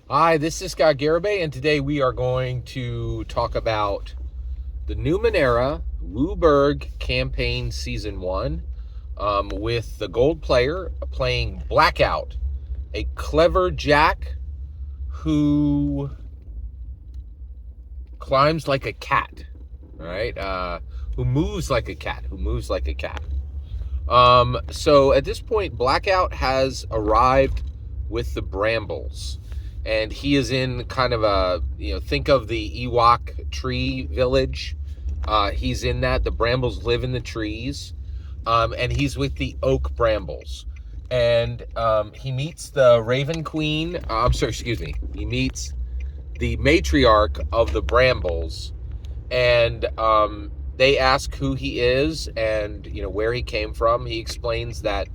Hi, this is Scott Garibay, and today we are going to talk about the Numenera WUBRG campaign season 1 with the gold player playing Blackout, a clever jack who climbs like a cat, right? Who moves like a cat, So at this point, Blackout has arrived with the Brambles, and he is in kind of a, think of the Ewok tree village. He's in that. The Brambles live in the trees, and he's with the Oak Brambles. And he meets the Raven Queen. He meets the matriarch of the Brambles, and they ask who he is and where he came from. He explains that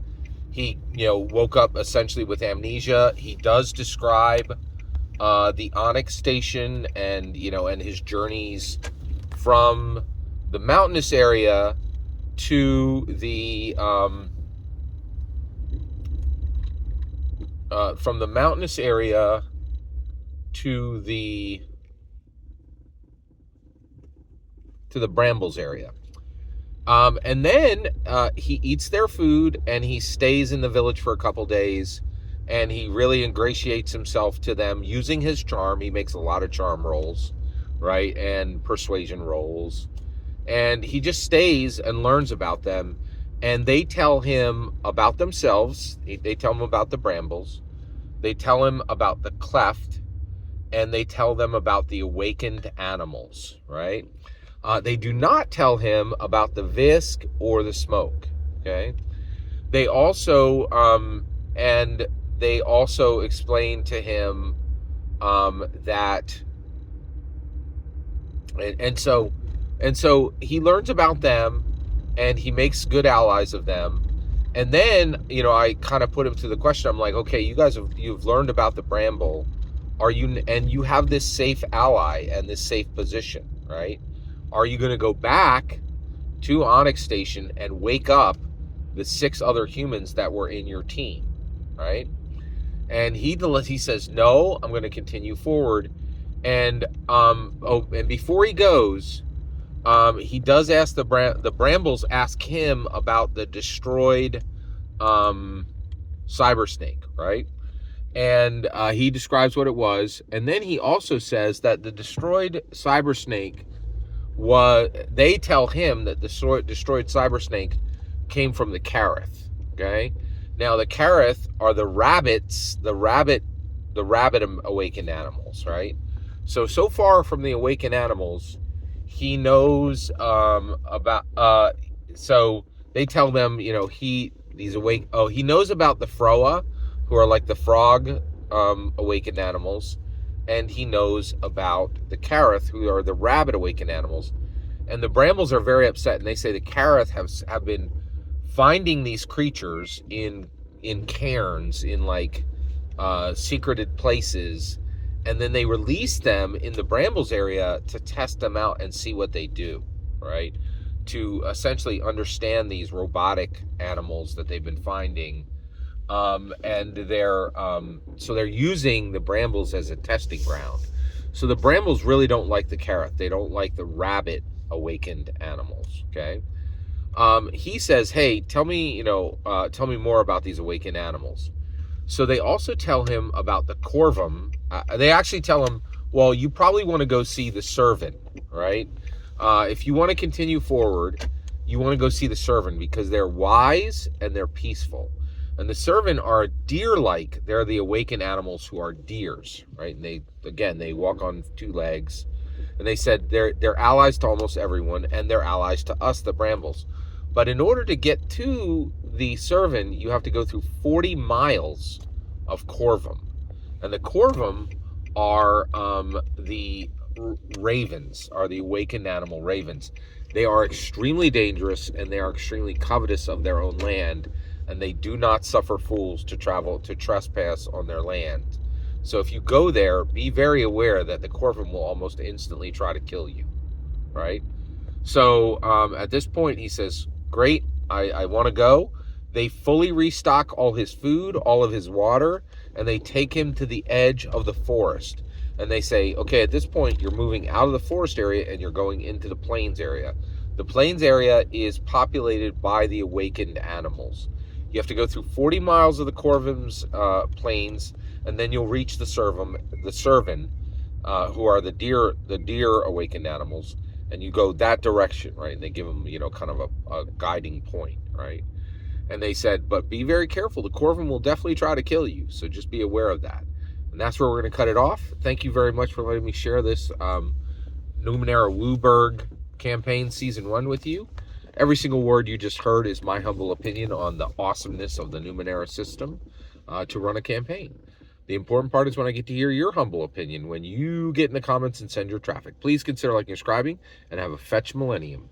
he woke up essentially with amnesia. He does describe the Onyx Station and and his journeys from the mountainous area to the from the mountainous area to the Brambles area. And then he eats their food and he stays in the village for a couple days, and he really ingratiates himself to them using his charm. He makes a lot of charm rolls, right, and persuasion rolls, and he just stays and learns about them. And they tell him about themselves. They tell him about the Brambles. They tell him about the Cleft, and they tell them about the awakened animals, right? They do not tell him about the Visk or the Smoke. Okay. They also explain to him that, and so he learns about them, and he makes good allies of them. And then I kind of put him to the question. I'm like, okay, you've learned about the Bramble, and you have this safe ally and this safe position, right? Are you going to go back to Onyx Station and wake up the 6 other humans that were in your team, right? And he says, no, I'm going to continue forward. And and before he goes, he does ask the Brambles ask him about the destroyed cyber snake, right? And he describes what it was. And then he also says that the destroyed cyber snake they tell him that the destroyed cyber snake came from the Carroth. Okay, now the Carroth are the rabbits, the rabbit awakened animals, right? So far from the awakened animals, he knows about. So they tell them, he knows about the Froa, who are like the frog awakened animals. And he knows about the Carroth, who are the rabbit awakened animals. And the Brambles are very upset, and they say the Carroth have been finding these creatures in cairns, in like secreted places, and then they release them in the Brambles area to test them out and see what they do, right? To essentially understand these robotic animals that they've been finding. And they're using the Brambles as a testing ground. So the Brambles really don't like the Carroth. They don't like the rabbit awakened animals. Okay. He says, hey, tell me more about these awakened animals. So they also tell him about the Corvum. They actually tell him, well, you probably want to go see the Servant, right? If you want to continue forward, you want to go see the Servant because they're wise and they're peaceful. And the Servant are deer-like. They're the awakened animals who are deers, right? And they walk on 2 legs. And they said they're allies to almost everyone, and they're allies to us, the Brambles. But in order to get to the Servant, you have to go through 40 miles of Corvum. And the Corvum are the ravens, are the awakened animal ravens. They are extremely dangerous, and they are extremely covetous of their own land. And they do not suffer fools to trespass on their land. So if you go there, be very aware that the Corvum will almost instantly try to kill you, right? So at this point, he says, great, I want to go. They fully restock all his food, all of his water, and they take him to the edge of the forest. And they say, okay, at this point, you're moving out of the forest area and you're going into the plains area. The plains area is populated by the awakened animals. You have to go through 40 miles of the Corvum's plains, and then you'll reach the Servan, who are the deer awakened animals, and you go that direction, right? And they give them, kind of a guiding point, right? And they said, but be very careful. The Corvum will definitely try to kill you, so just be aware of that. And that's where we're going to cut it off. Thank you very much for letting me share this Numenera WUBRG campaign season 1 with you. Every single word you just heard is my humble opinion on the awesomeness of the Numenera system to run a campaign. The important part is when I get to hear your humble opinion when you get in the comments and send your traffic. Please consider liking and subscribing, and have a fetch millennium.